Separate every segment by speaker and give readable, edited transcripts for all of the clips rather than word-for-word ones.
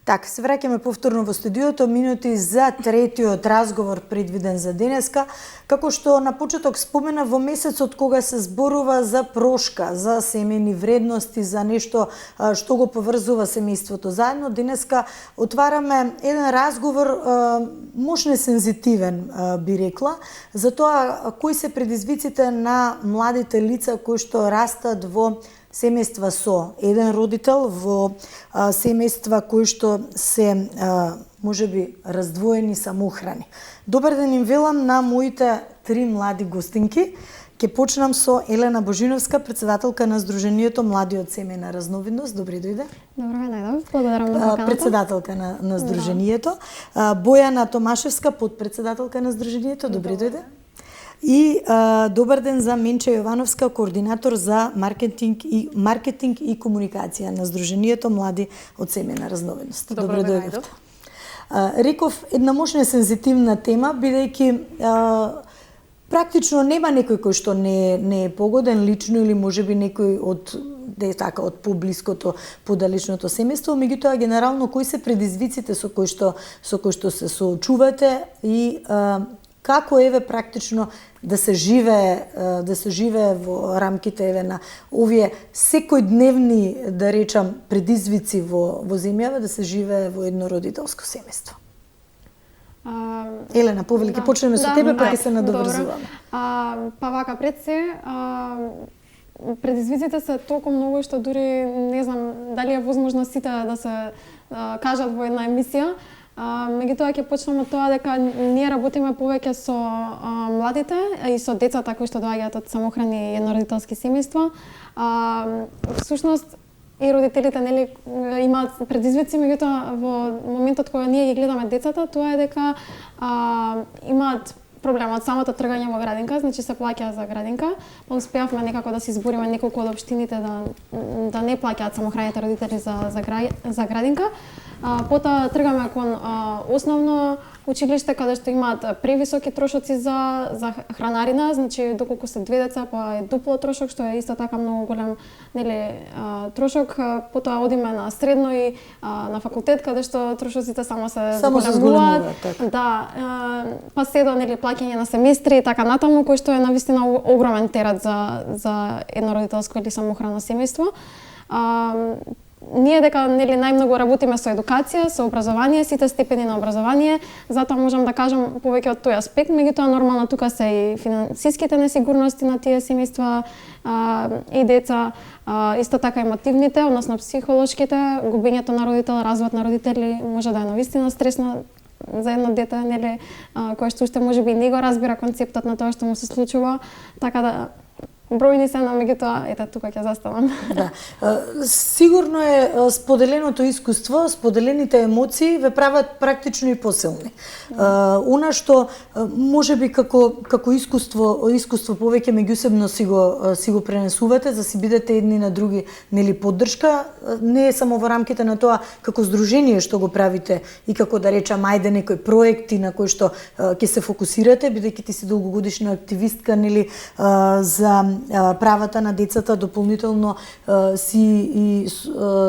Speaker 1: Така, се враќаме повторно во студиото, минути за третиот разговор предвиден за денеска. Како што на почеток спомена, во месецот кога се зборува за прошка, за семејни вредности, за нешто што го поврзува семејството заедно, денеска отвараме еден разговор мощно сензитивен, би рекла, за тоа кои се предизвиците на младите лица кои што растат во семејства со еден родител, во семејства кои што се можеби раздвоени самоохрани. Добар ден им велам на моите три млади гостинки. Ќе почнам со Елена Божиновска, председателка на Сдруженијето Млади од семејна разновидност. Добре дојде.
Speaker 2: Добро ме најдов. Благодарам на поканата.
Speaker 1: Председателка на Сдруженијето. Бојана Томашевска, подпредседателка на Сдруженијето. Добре дојде. И добар ден за Менче Јовановска, координатор за маркетинг и комуникација на Сдруженијето Млади од семејна разновидност.
Speaker 3: Добре дојдовте.
Speaker 1: Реков една мощна сензитивна тема, бидејќи практично нема некој кој што не е погоден лично или можеби некој од од поблиското, подалечното семејство, меѓутоа генерално кои се предизвиците со кои што се соочувате и како практично да се живее во рамките на овие секојдневни, да речам, предизвици во земјава, да се живее во едно родителско семејство. Елена, повели, ќе почнеме со тебе, па ќе се надоврзуваме.
Speaker 2: Па вака пред се, предизвиците се толку многу што дури не знам дали е возможно сите да се кажат во една емисија. Меѓутоа ќе почнам од тоа дека ние работиме повеќе со младите и со децата кои што доаѓаат од самоохрани и еднородителски семејства. Всушност и родителите имаат предизвици, меѓутоа во моментот кога ние ги гледаме децата, тоа е дека имаат проблема од самото тргање во градинка, значи се плаќа за градинка, па успеавме некако да се избориме неколку од општините да не плаќаат самохраните родители за градинка. Потоа тргаме кон основно училиште каде што имаат превисоки трошоци за хранарина, значи доколку се две деца па е дупло трошок, што е исто така многу голем трошок. Потоа одиме на средно и на факултет каде што трошоците само се зголемуваат. Да, па се до плаќање на семестри и така натаму, кој што е навистина огромен терет за еднородителско или самоохрано семејство. Ние дека најмногу работиме со едукација, со образование, сите степени на образование, затоа можам да кажам повеќе од тој аспект, меѓутоа нормално тука се и финансиските несигурности на тие семејства и деца, исто така емотивните, односно психолошките, губењето на родител, развод на родители може да е навистина стресно за едно дете, кое што уште можеби не го разбира концептот на тоа што му се случува, така да бројни се, но меѓутоа, тука ќе заставам.
Speaker 1: Да. Сигурно е споделеното искуство, споделените емоции ве прават практично и посилни. Она што можеби како искуство повеќе меѓусебно си го пренесувате, за да си бидете едни на други поддршка, не е само во рамките на тоа како здружение што го правите и како да речам ајде некои проекти на кои што ќе се фокусирате, бидејќи ти си долгогодишна активистка за правата на децата, дополнително си и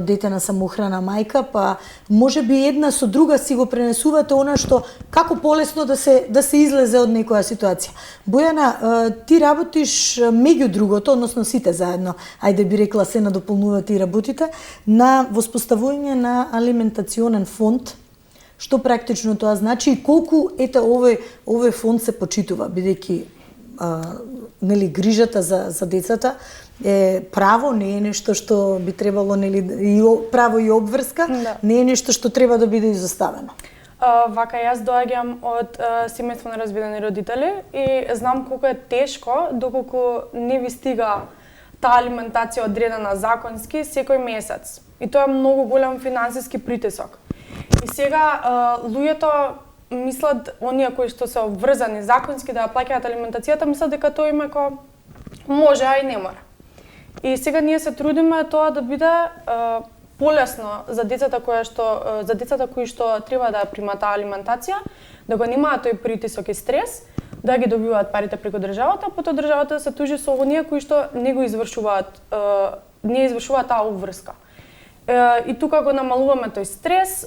Speaker 1: дете на самоохрана мајка, па можеби една со друга си го пренесувате она што како полесно да се излезе од некоја ситуација. Бојана, ти работиш меѓу другото, односно сите заедно, ајде би рекла се надополнувате и работите на воспоставување на алиментационен фонд. Што практично тоа значи и колку овој фонд се почитува, бидејќи грижата за децата е право, не е нешто што би требало право и обврска, не е нешто што треба да биде изоставено.
Speaker 3: Вака јас доаѓам од семејство на разведени родители и знам колку е тешко доколку не ви стига таа алиментација одредена законски секој месец. И тоа е многу голем финансиски притисок. И сега луѓето мислат, оние кои што се обврзани законски да ја плаќаат алиментацијата, мислат дека тоа им може, а и не мора. И сега ние се трудиме тоа да биде полесно за децата кои што треба да ја примаат таа алиментација, да го немаат тој притисок и стрес, да ги добиваат парите преку државата, потоа државата да се тужи со оние кои што не извршуваат таа обврска. И тука го намалуваме тој стрес,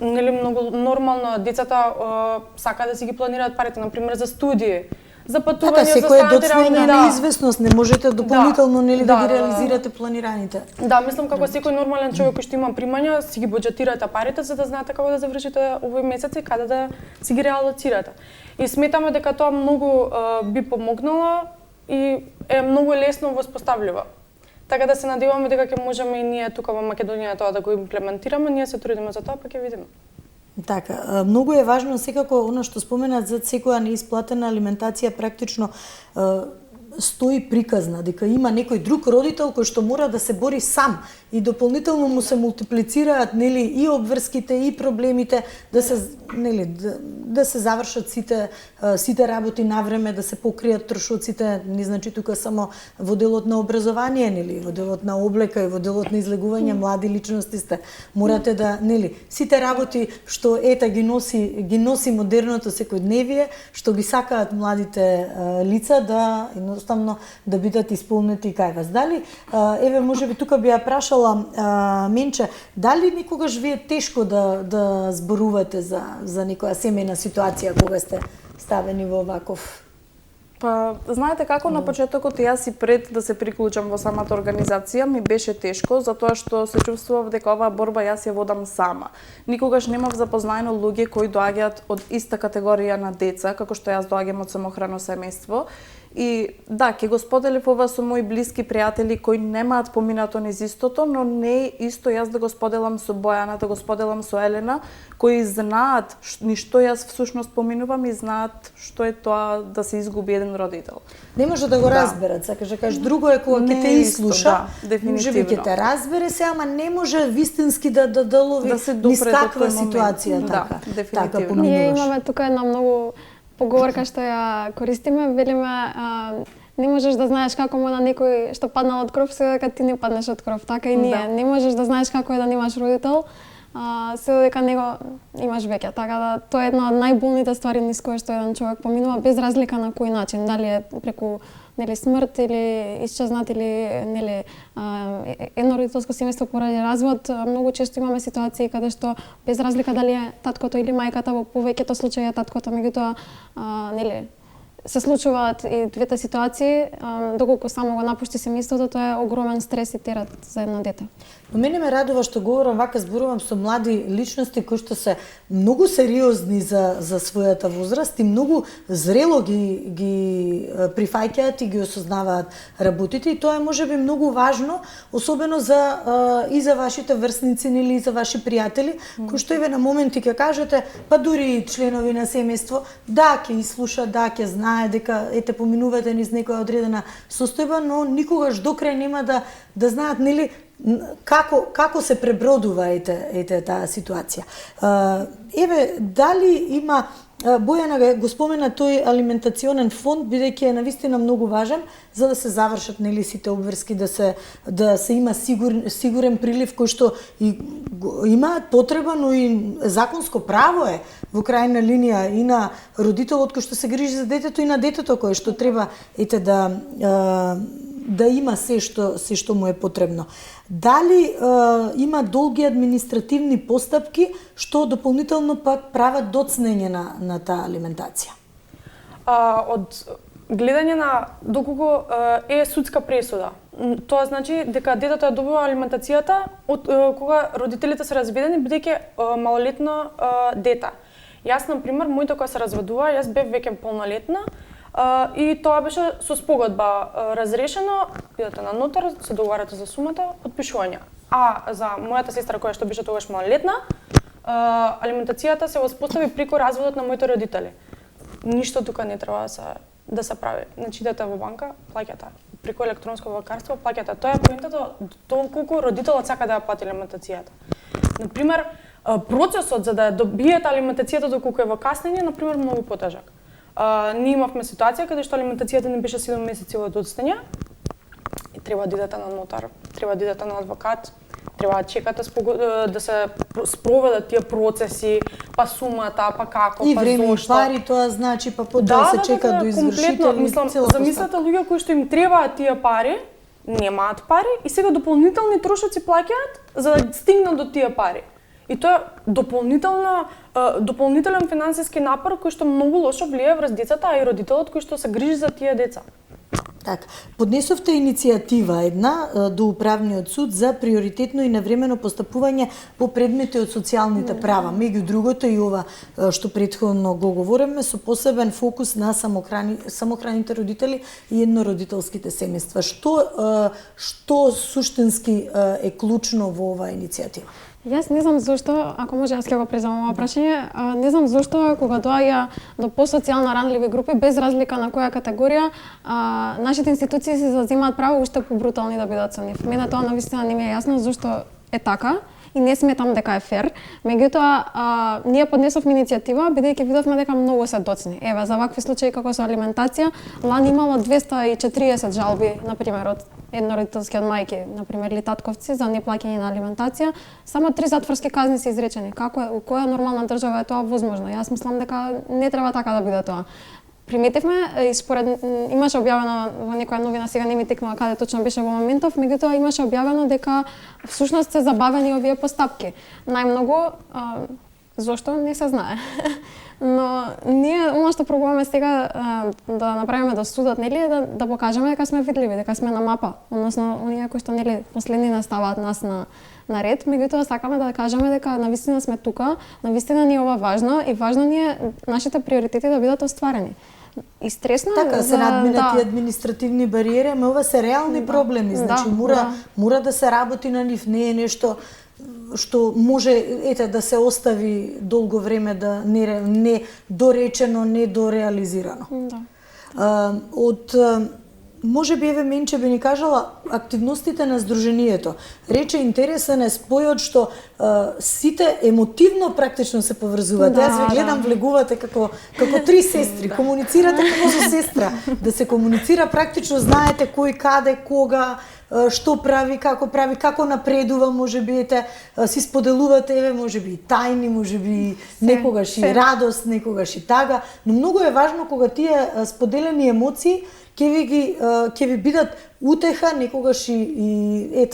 Speaker 3: нели многу нормално децата сакаат да си ги планираат парите, на пример за студии, за патување, за
Speaker 1: секој
Speaker 3: станати
Speaker 1: доцнење
Speaker 3: работи,
Speaker 1: неизвестност, не можете дополнително нели да ги реализирате планираните.
Speaker 3: Да, мислам како секој нормален човек кој што има примања, си ги буџетирате парите за да знаете како да завршите овој месец и каде да си ги реалоцирате. И сметаме дека тоа многу би помогнало и е многу лесно воспоставливо. Така да се надеваме дека ќе можеме и ние тука во Македонија тоа да го имплементираме, ние се трудиме за тоа, па ќе видиме.
Speaker 1: Така, многу е важно секако она што споменат за секоја неисплатена алиментација практично стои приказна дека има некој друг родител кој што мора да се бори сам и дополнително му се мултиплицираат нели и обврските и проблемите да се нели да се завршат сите работи на време, да се покријат трошоците, не значи тука само во делот на образование, нели во делот на облека и во делот на излегување млади личности сте. Морате да нели сите работи што ги носи модерното секојдневие, што ги сакаат младите лица да едноставно да бидат исполнети кај вас. Дали еве можеби тука би ја прашала Менче, дали никогаш ви е тешко да зборувате за некоја семејна ситуација кога сте ставени во ваков?
Speaker 4: Па, знаете како на почетокот јас и пред да се приклучам во самата организација ми беше тешко затоа што се чувствував дека оваа борба јас ја водам сама. Никогаш немав запознаено луѓе кои доаѓаат од иста категорија на деца како што јас доаѓам од самохрано семејство. И да, ќе го споделив ова со мои блиски пријатели кои немаат поминато низ истото, но не е исто јас да го споделам со Бојана, да го споделам со Елена, кои знаат ни што јас всушност поминувам и знаат што е тоа да се изгуби еден родител.
Speaker 1: Не може да го разберат, сакаш да кажеш, друго е кога ќе те изслуша, можеби ќе те разбере се, ама не може вистински да долови
Speaker 4: да се допре
Speaker 1: низ каква
Speaker 4: до тој
Speaker 1: ситуација
Speaker 4: момент.
Speaker 1: така.
Speaker 4: Да, дефинитивно.
Speaker 1: Така
Speaker 2: Ние имаме тука една многу поговорка што ја користиме, велиме не можеш да знаеш како му на некој што паднал од кров, се дека ти не паднеш од кров, така и ние. Не можеш да знаеш како е да немаш родител, се дека него имаш веќе. Така да тоа е една од најболните ствари низ кои што еден човек поминува без разлика на кој начин, дали е преку нели смрт или исчезнат или нели едно родителско семејство поради развод. Многу често имаме ситуации каде што без разлика дали е таткото или мајката, во повеќето случаи е таткото, меѓутоа нели се случуваат и двете ситуации, доколку само го напушти семејството, тоа е огромен стрес и терет за едно дете.
Speaker 1: Но мене ме радува што говорам вака, зборувам со млади личности кои што се многу сериозни за својата возраст и многу зрело ги прифаќаат и ги осознаваат работите, и тоа е можеби многу важно, особено и за вашите врсници или за ваши пријатели, кои што еве на моменти ќе кажете, па дури и членови на семејство, да ќе изслуша, да ќе знае дека ете поминувате низ некоја одредена состојба, но никогаш до крај нема да знаат нели како се пребродува ете таа ситуација. Еве дали има Бојана го спомена тој алиментационен фонд, бидејќи е навистина многу важен за да се завршат нели сите обврски, да се има сигурен прилив кој што и имаат потреба, но и законско право е во крајна линија и на родителот кој што се грижи за детето и на детето кој што треба ете да има се што му е потребно. Дали има долги административни постапки што дополнително пак прават доцнење на таа алиментација?
Speaker 3: Од гледање на доколку е судска пресуда. Тоа значи дека детето ја добива алиментацијата од кога родителите се разведени, бидејќи малолетно дете. Јас на пример, моите кога се разведува, јас бев веќе полнолетна, и тоа беше со спогодба разрешено, идете на нотар, се договарате за сумата, подпишување. А за мојата сестра која што беше тогаш малолетна, алиментацијата се воспостави преку разводот на моите родители. Ништо тука не треба да се прави. Значи идете во банка, плаќате преку електронско банкарство, плаќате. Тоа е поентата колку родителот сака да ја плати алиментацијата. На пример, процесот за да добиете алиментацијата доколку е во каснење, на пример, многу потежак. Ние имавме ситуација каде што алиментацијата не беше 7 месеци од одстање и треба да идете на нотар, треба да идете на адвокат, треба да чекате да се спроведат тие процеси, па сумата, па како,
Speaker 1: и
Speaker 3: па
Speaker 1: време,
Speaker 3: зошто.
Speaker 1: И пари, тоа значи, па да се чека до извршители.
Speaker 3: Мислам, замислете луѓе кои што им требаат тие пари, немаат пари и сега дополнителни трошоци плаќаат за да стигнат до тие пари. И тоа е дополнителен финансиски напор кој што многу лошо влијае врз децата, а и родителот кој што се грижи за тие деца.
Speaker 1: Така, поднесовте иницијатива една до Управниот суд за приоритетно и навремено постапување по предмети од социјалните права. Меѓу другото и ова што претходно го говориме со посебен фокус на самохраните родители и еднородителските семејства. Што суштински е клучно во оваа иницијатива?
Speaker 2: Јас не знам зошто, ако може јас ќе го преземам ова прашање, не знам зошто кога доаѓа до посоцијално ранливи групи, без разлика на која категорија, нашите институции се заземаат право уште побрутални да бидат со нив. Мене тоа навистина не ми е јасно зошто е така и не сметам дека е фер. Меѓутоа, ние поднесовме иницијатива бидејќи видовме дека многу се доцни. Еве, за вакви случаи како со алиментација, лани имало 240 жалби, на пример, од еднородителски од мајки, на пример, или татковци за неплаќање на алиментација. Само 3 затворски казни се изречени. Како е, у која нормална држава е тоа возможно? Јас мислам дека не треба така да биде тоа. Приметивме и според имаше објавено во некоја новина, сега не ми текнува каде точно беше во моментов, меѓутоа имаше објавено дека всушност се забавени овие постапки. Најмногу зошто не се знае. Но ние она што пробуваме сега да направиме до судот, нели, да покажеме дека сме видливи, дека сме на мапа, односно оние кои што нели последни наставаат нас на ред, меѓутоа сакаме да кажеме дека навистина сме тука, навистина ни е ова важно и важно ни е нашите приоритети да бидат остварени. И стресно
Speaker 1: така се надминати административни бариери, ама ова се реални проблеми, значи мора да се работи на нив, не е нешто што може да се остави долго време да не доречено, не дореализирано.
Speaker 2: Да.
Speaker 1: Може би еве Менче би ни кажала активностите на Сдруженијето. Рече интересен е спојот што сите емотивно практично се поврзуваат. Јас ве гледам, влегувате како 3 сестри, комуницирате како со сестра, да се комуницира практично, знаете кој каде, кога, што прави, како напредува, можеби си споделувате, еве можеби и тајни, можеби некогаш и радост, некогаш и тага, но многу е важно кога тие споделени емоции ќе ви бидат утеха, некогаш и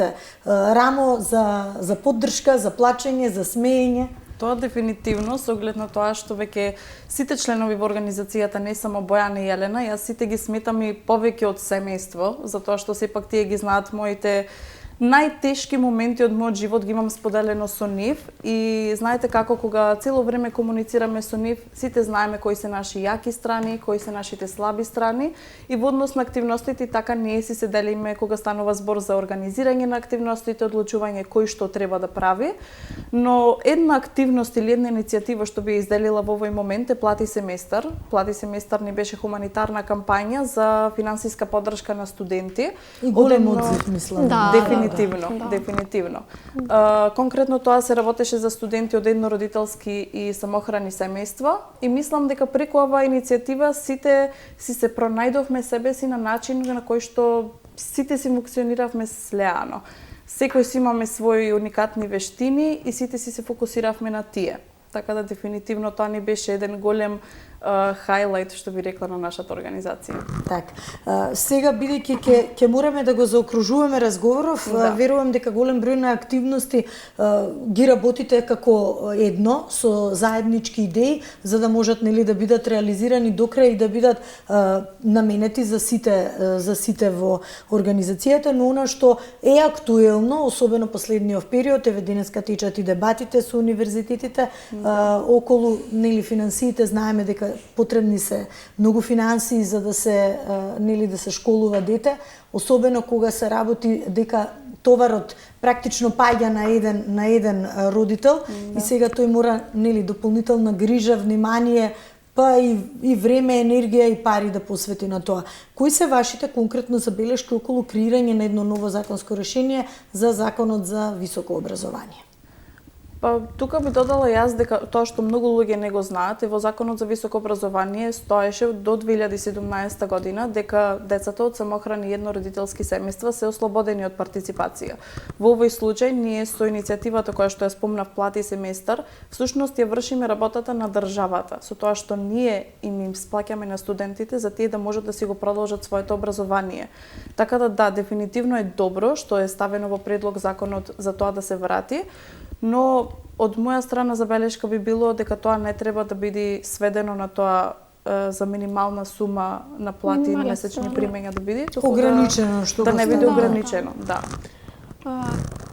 Speaker 1: рамо за поддршка, за плачење, за смеење.
Speaker 4: Тоа дефинитивно, со оглед на тоа што веќе сите членови во организацијата, не само Бојана и Елена, јас сите ги сметам и повеќе од семејство, затоа што сепак тие ги знаат моите најтешки моменти од мојот живот, ги имам споделено со нив и знаете како кога цело време комуницираме со нив, сите знаеме кои се наши јаки страни, кои се нашите слаби страни и во однос на активностите така ние си се делиме кога станува збор за организирање на активностите, одлучување кој што треба да прави, но една активност или една иницијатива што би изделила во овој момент е Плати семестар. Плати семестар ни беше хуманитарна кампања за финансиска поддршка на студенти.
Speaker 1: И голем одзив, мислам.
Speaker 4: Дефинитивно. Конкретно тоа се работеше за студенти од еднородителски и самохрани семејства и мислам дека преку оваа иницијатива сите се пронајдовме себе си на начин на кој што сите си функциониравме слеано. Секој си имаме своји уникатни вештини и сите си се фокусиравме на тие. Така да дефинитивно тоа ни беше еден голем хайлайт, што би рекла, на нашата организација.
Speaker 1: Така. Сега, бидејќи ќе мораме да го заокружуваме разговоров, верувам дека голем број на активности ги работите како едно, со заеднички идеи, за да можат да бидат реализирани до крај и да бидат наменети за сите во организацијата, но она што е актуелно, особено последниот период, еве денеска течат и дебатите со универзитетите околу финансиите, знаеме дека потребни се многу финансии за да се да се школува дете, особено кога се работи дека товарот практично паѓа на еден родител и сега тој мора дополнителна грижа, внимание, па и време, енергија и пари да посвети на тоа. Кои се вашите конкретно забелешки околу креирање на едно ново законско решение за законот за високо образование?
Speaker 4: Па тука би додала јас дека тоа што многу луѓе не го знаат, во Законот за високо образование стоеше до 2017 година дека децата од самохрани еднородителски семејства се ослободени од партиципација. Во овој случај ние со иницијативата која што ја спомнав Плати семестар, всушност ја вршиме работата на државата, со тоа што ние им сплаќаме на студентите за тие да можат да си го продолжат своето образование. Така да, дефинитивно е добро што е ставено во предлог законот за тоа да се врати, но од моја страна забелешка би било дека тоа не треба да биде сведено на тоа за минимална сума на плати или месечни примања да биде, туку
Speaker 1: ограничено, што
Speaker 4: да не биде
Speaker 2: Да.
Speaker 4: ограничено, да.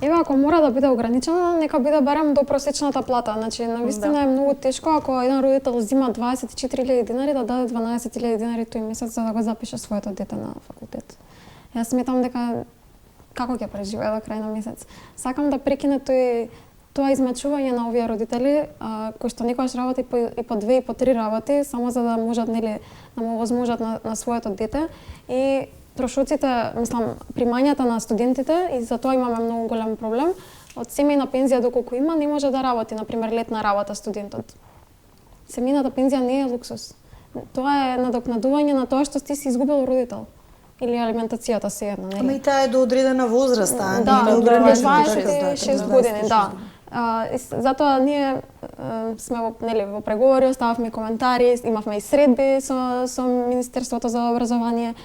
Speaker 2: Еве, ако мора да биде ограничено, нека биде барем до просечната плата. Значи, навистина е многу тешко ако еден родител зима 24.000 динари да даде 12.000 динари тој месец за да го запише своето дете на факултет. Јас сметам дека како ќе преживее до крај на месец. Сакам да прекине тоа измачување на овие родители, кои што некојаш работи и по 2 и по 3 работи, само за да можат да му возможат на своето дете. И трошоците, мислам, примањата на студентите, и за тоа имаме многу голем проблем, од семејна пензија доколку има, не може да работи, например, летна работа студентот. Семејната пензија не е луксус. Тоа е надокнадување на тоа што ти си изгубил родител. Или алиментацијата се едно, нели?
Speaker 1: Ама и таа е до одредена возраст, а
Speaker 2: Да,
Speaker 1: не
Speaker 2: до
Speaker 1: ограничено.
Speaker 2: 26 години, да. Затоа ние сме во преговори, остававме коментари, имавме и средби со Министерството за образование,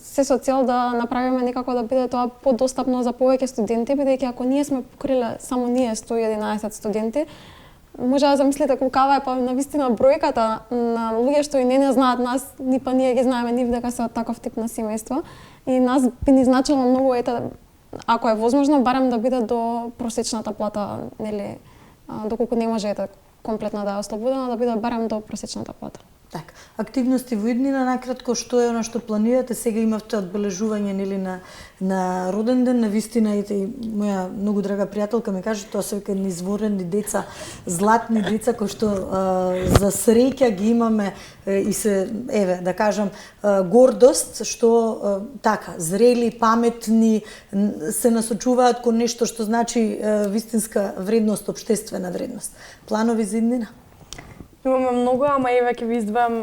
Speaker 2: се со цел да направиме некако да биде тоа подостапно за повеќе студенти, бидејќи ако ние сме покриле само ние 111 студенти, може да замислите колкава е па навистина бројката на луѓе што и не знаат нас, ни па ние ги знаеме нив дека се од таков тип на семејство, и нас би ни значило многу ако е возможно барем да биде до просечната плата, нели, доколку не може комплетно да е ослободена, да биде барем до просечната плата.
Speaker 1: Така, активности во иднина, накратко, што е она што планирате? Сега имавте одбележување нели на роден ден, на вистина и моја многу драга пријателка ми каже тоа се вика низворени деца, златни деца кои што за среќа ги имаме и се еве да кажам гордост што така зрели, паметни се насочуваат кон нешто што значи вистинска вредност, обштествена вредност. Планови за иднина?
Speaker 3: Имаме многу, ама еве ќе ви издвојам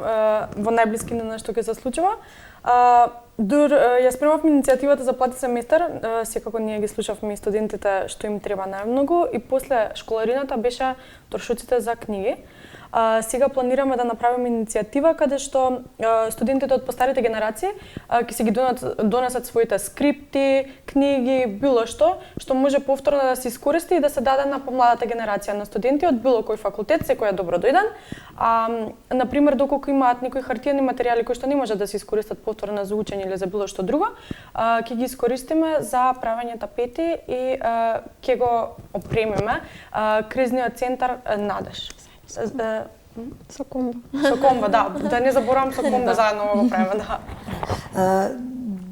Speaker 3: во најблискина што ќе се случува. Ја спремавме иницијативата за Плати семестар, секако ние ги слушавме и студентите што им треба најмногу, и после школарината беше трошоците за книги. Сега планираме да направиме иницијатива каде што студентите од постарите генерации ќе се ги донесат своите скрипти, книги, било што може повторно да се искористи и да се даде на помладата генерација на студенти од било кој факултет, секој е добро дојден. Например, доколку имаат некои хартиени материјали кои што не можат да се искористат повторно за учење или за било што друго, ќе ги искористиме за правење тапети и ќе го опремиме кризниот центар Надеж.
Speaker 2: Со комбо.
Speaker 3: Со комбо, да не заборавам со комбо заедно го правиме, да.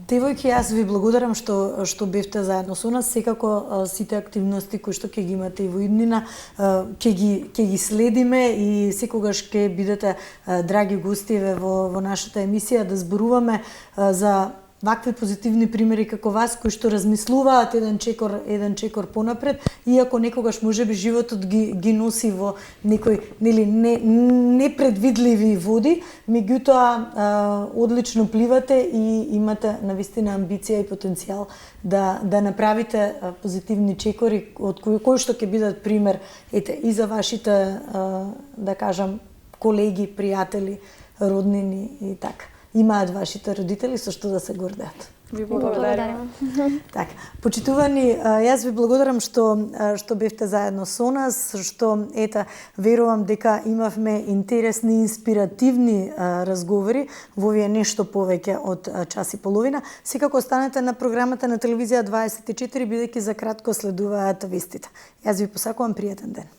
Speaker 1: Девојки, јас ви благодарам што бевте заедно со нас. Секако сите активности кои што ќе ги имате и во иднина, ќе ги следиме и секогаш ќе бидете драги гости во нашата емисија да зборуваме за вакви позитивни примери како вас кои што размислуваат еден чекор понапред, иако некогаш можеби животот ги носи во некои нели непредвидливи води, меѓутоа одлично пливате и имате навистина амбиција и потенцијал да направите позитивни чекори од кои што ќе бидат пример и за вашите да кажам колеги, пријатели, роднини и така. Имаат вашите родители со што да се гордеат.
Speaker 4: Ви благодарам.
Speaker 1: Така, почитувани, јас ви благодарам што бевте заедно со нас, што верувам дека имавме интересни, инспиративни разговори во овие нешто повеќе од час и половина. Секако останете на програмата на телевизија 24 бидејќи за кратко следуваат вестите. Јас ви посакувам пријатен ден.